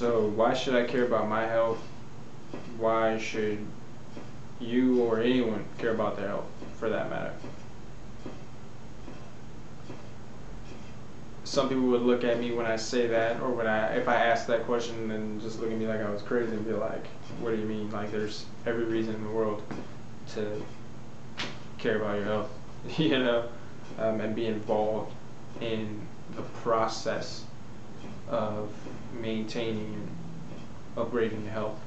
So why should I care about my health? Why should you or anyone care about their health, for that matter? Some people would look at me when I say that, or if I ask that question, and just look at me like I was crazy and be like, "What do you mean? Like, there's every reason in the world to care about your health, and be involved in the process of maintaining and upgrading your health."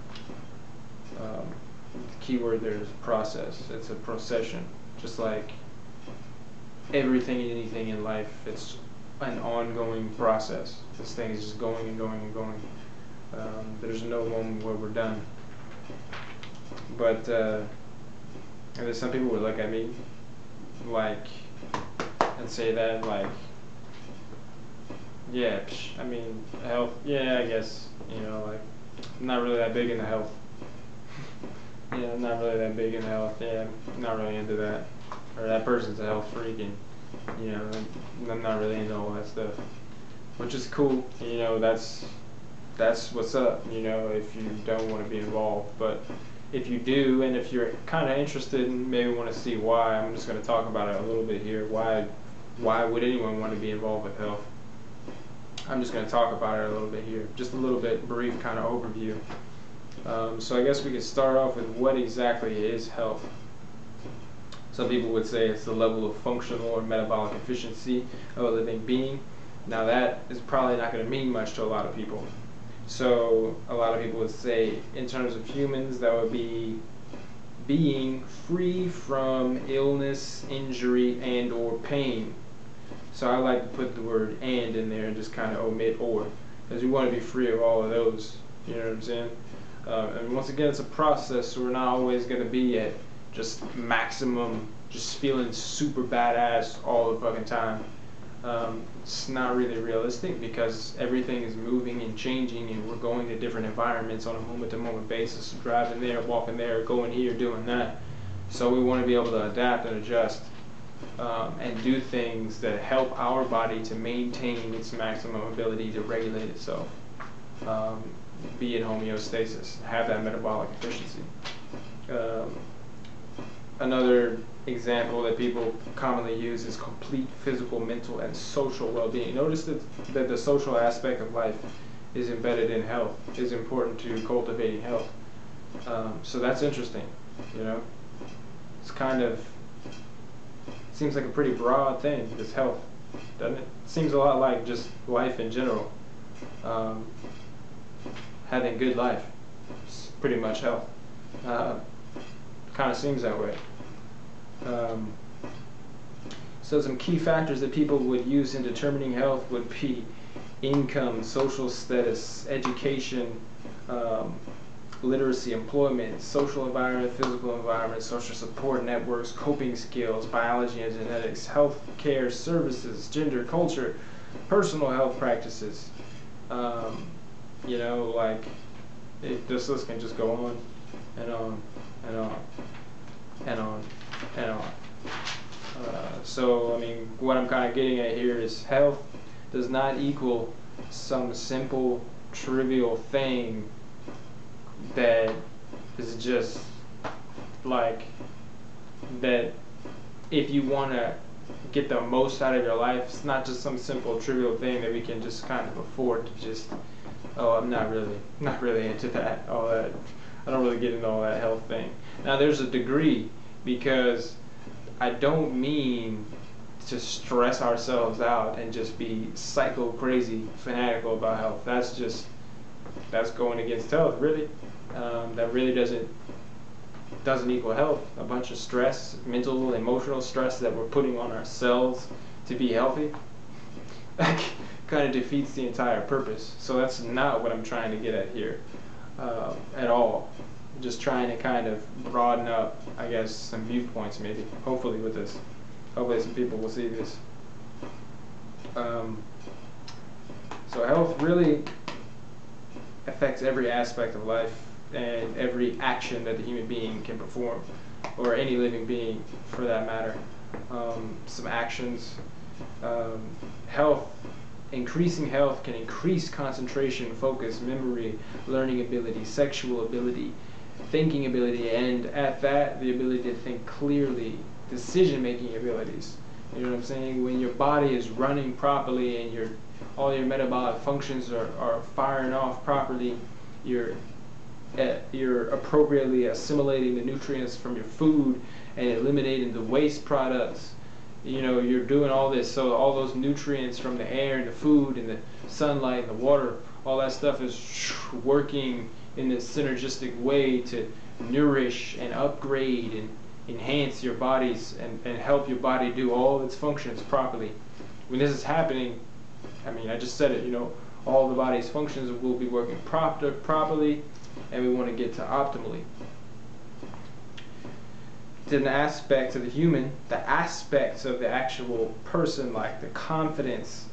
The key word there is process. It's a procession, just like everything and anything in life. It's an ongoing process. This thing is just going and going and going. There's no moment where we're done. But there's some people would look at me like and say that like, yeah, I mean, health, yeah, I guess, like, I'm not really that big into health. Yeah, I'm not really that big into health. Yeah, I'm not really into that. Or that person's a health freak, and I'm not really into all that stuff, which is cool. That's what's up. If you don't want to be involved, but if you do, and if you're kind of interested and maybe want to see why, I'm just going to talk about it a little bit here. Why would anyone want to be involved with health? I'm just going to talk about it a little bit here, just a little bit brief kind of overview. So I guess we could start off with what exactly is health. Some people would say it's the level of functional or metabolic efficiency of a living being. Now that is probably not going to mean much to a lot of people. So a lot of people would say, in terms of humans, that would be being free from illness, injury, and or pain. So I like to put the word "and" in there and just kind of omit "or," because we want to be free of all of those. You know what I'm saying? And once again, it's a process, so we're not always going to be at just maximum, just feeling super badass all the fucking time. It's not really realistic, because everything is moving and changing, and we're going to different environments on a moment-to-moment basis, driving there, walking there, going here, doing that. So we want to be able to adapt and adjust, and do things that help our body to maintain its maximum ability to regulate itself, be in homeostasis, have that metabolic efficiency. Another example that people commonly use is complete physical, mental, and social well-being. Notice that the social aspect of life is embedded in health, is important to cultivating health. So that's interesting, It's kind of, seems like a pretty broad thing, this health, doesn't it? Seems a lot like just life in general. Having good life is pretty much health. Kind of seems that way. So some key factors that people would use in determining health would be income, social status, education, literacy, employment, social environment, physical environment, social support networks, coping skills, biology and genetics, health care services, gender, culture, personal health practices. Like, this list can just go on and on and on and on and on. So, I mean, what I'm kind of getting at here is health does not equal some simple, trivial thing that is just like that. If you want to get the most out of your life, it's not just some simple, trivial thing that we can just kind of afford to just, oh, I'm not really into that, all that. I don't really get into all that health thing. Now, there's a degree, because I don't mean to stress ourselves out and just be psycho crazy fanatical about health. That's going against health, really. That really doesn't equal health. A bunch of stress, mental, emotional stress that we're putting on ourselves to be healthy, that kind of defeats the entire purpose. So that's not what I'm trying to get at here at all. I'm just trying to kind of broaden up, I guess, some viewpoints maybe, hopefully with this. Hopefully some people will see this. So health really affects every aspect of life and every action that the human being can perform, or any living being for that matter. Some actions. Health increasing health can increase concentration, focus, memory, learning ability, sexual ability, thinking ability, and at that, the ability to think clearly, decision-making abilities. You know what I'm saying? When your body is running properly and all your metabolic functions are firing off properly, you're appropriately assimilating the nutrients from your food and eliminating the waste products. You know, you're doing all this, so all those nutrients from the air and the food and the sunlight and the water, all that stuff is working in this synergistic way to nourish and upgrade and enhance your bodies and help your body do all of its functions properly. When this is happening, I mean, I just said it, you know, all the body's functions will be working properly, and we want to get to optimally. To the aspects of the human, the aspects of the actual person, like the confidence,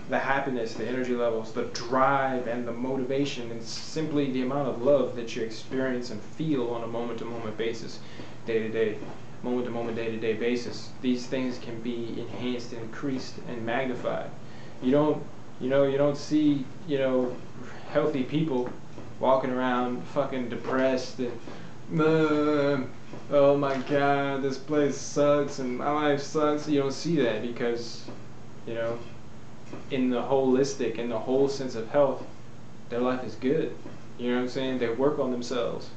the happiness, the energy levels, the drive, and the motivation, and simply the amount of love that you experience and feel on a moment-to-moment basis, day-to-day, moment-to-moment, day-to-day basis. These things can be enhanced, increased, and magnified. You don't see, healthy people walking around fucking depressed and oh my god, this place sucks and my life sucks. You don't see that because, in the holistic, in the whole sense of health, their life is good. You know what I'm saying? They work on themselves.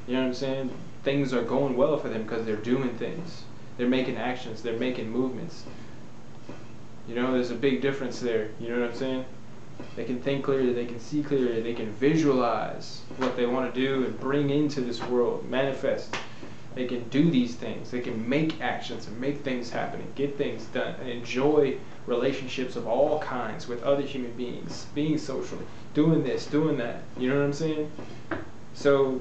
You know what I'm saying? Things are going well for them because they're doing things. They're making actions. They're making movements. There's a big difference there. You know what I'm saying? They can think clearly, they can see clearly, they can visualize what they want to do and bring into this world, manifest. They can do these things. They can make actions and make things happen and get things done and enjoy relationships of all kinds with other human beings, being social, doing this, doing that. You know what I'm saying? So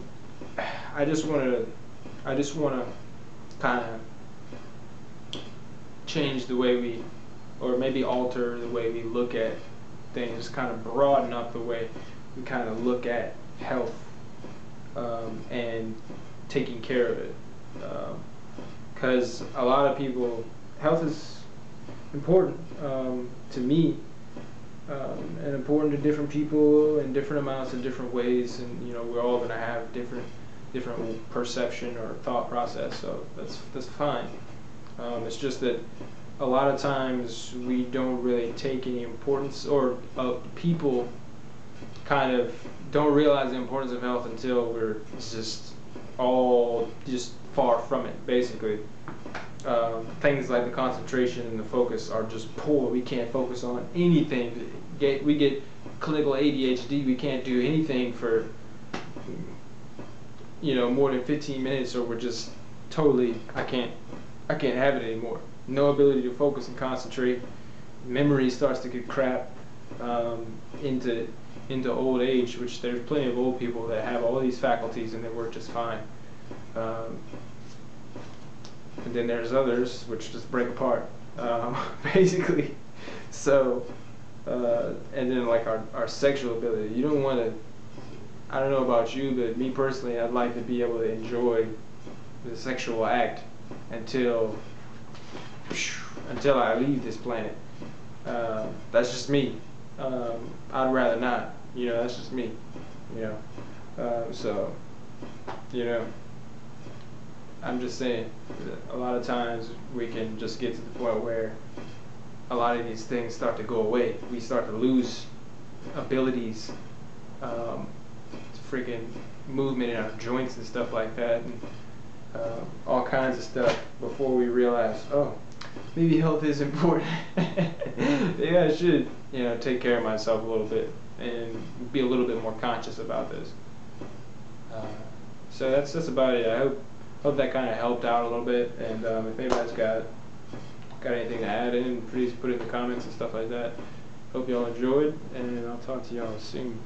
I just want to kind of change the way or maybe alter the way we look at things, kind of broaden up the way we kind of look at health and taking care of it. Because a lot of people, health is important to me, and important to different people in different amounts in different ways, and we're all going to have different perception or thought process, so that's fine. It's just that a lot of times we don't really take any importance, or people kind of don't realize the importance of health until we're just far from it, basically. Things like the concentration and the focus are just poor. We can't focus on anything. We get clinical ADHD. We can't do anything for more than 15 minutes, or we're just totally, I can't have it anymore. No ability to focus and concentrate. Memory starts to get crap into old age, which there's plenty of old people that have all these faculties and they work just fine. And then there's others which just break apart, basically. So, and then like our sexual ability. You don't want to, I don't know about you, but me personally, I'd like to be able to enjoy the sexual act until I leave this planet. That's just me. I'd rather not. That's just me. So, I'm just saying, a lot of times we can just get to the point where a lot of these things start to go away. We start to lose abilities, freaking movement in our joints and stuff like that, and all kinds of stuff before we realize, oh, maybe health is important. Maybe I should, take care of myself a little bit and be a little bit more conscious about this. So that's about it. I hope that kind of helped out a little bit, and if anybody's got anything to add in, please put it in the comments and stuff like that. Hope y'all enjoyed, and I'll talk to y'all soon.